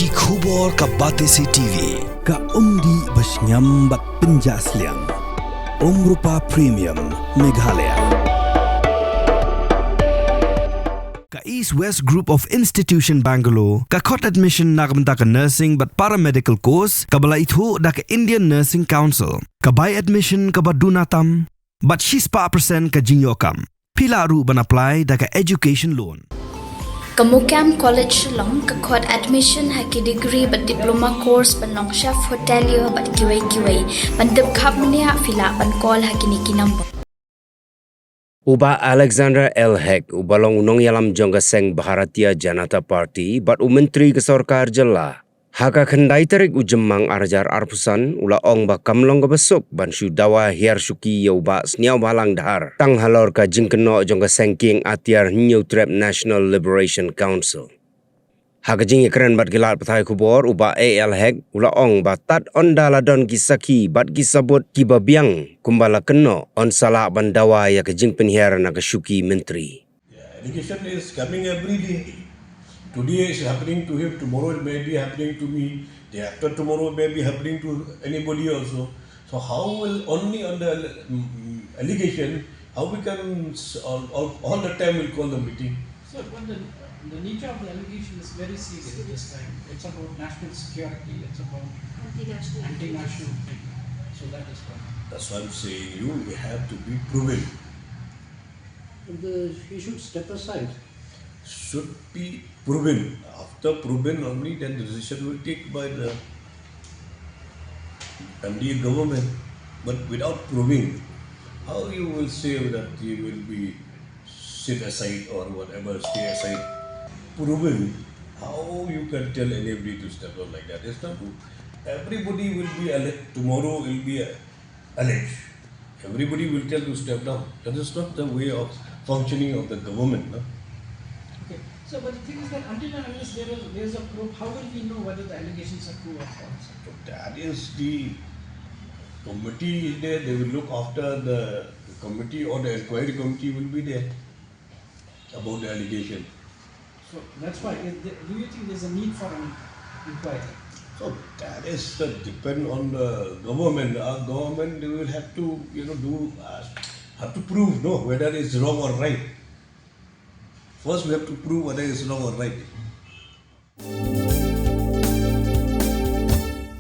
Ki khubor ka Batesi TV. Ka umdi basnyam bat Pynshisha. Rupa Premium Meghalaya. Ka East West Group of Institution Bangalore. Ka khot admission nagamta ka nursing but paramedical course. Ka bala ithu da ka Indian Nursing Council. Ka buy admission ka badunatam. But she's % ka jinyokam. Pila ru ban apply da ka education loan. Kamukam College long kakot admission haki degree but diploma course ban long chef hotelier but kiwai ban dip khap mania fila ban call haki niki number. Uba Alexander L. Heck ubalong unong yalam jongga seng Bharatiya Janata Party but umentri ke sarkar jela. Haka khendai terik ujemang arjar arpusan ula ong ba kamlong ga besuk ban shu Dawa Hiar Shuki yau ba Sniawbha lang dahar. Tang halor ka jingkeno jongga sengking atiar New Trap National Liberation Council. Haka jing ikren bat gilat patai kubor uba AL Heck ula ong ba tat ondala don kisaki bat kisabut kibabiang kumbala keno on sala ban Dawa ya ka jing penhiar na ka Shuki menteri. Education is coming every day. Today is happening to him, tomorrow it may be happening to me, day after tomorrow it may be happening to anybody also. So how will only on the allegation, how we can all the time we'll call the meeting? So but the nature of the allegation is very serious this time. It's about national security, it's about anti-national thing. So that is why. That's why I'm saying you have to be proven. He should step aside. Should be proven. After proven only then the decision will take by the MD government. But without proving, how you will say that he will be sit aside or whatever, stay aside? Proven, how you can tell anybody to step down like that? It's not good. Everybody will be tomorrow will be alleged. Everybody will tell to step down. That is not the way of functioning of the government. No? Okay. So but the thing is that until and unless there is a proof, how will we know whether the allegations are true or false? So that is the committee is there. They will look after the committee or the inquiry committee will be there about the allegation. So that's why. Do you think there's a need for an inquiry? So that is depend on the government. Our government they will have to have to prove whether it's wrong or right. First we have to prove whether it's wrong or right.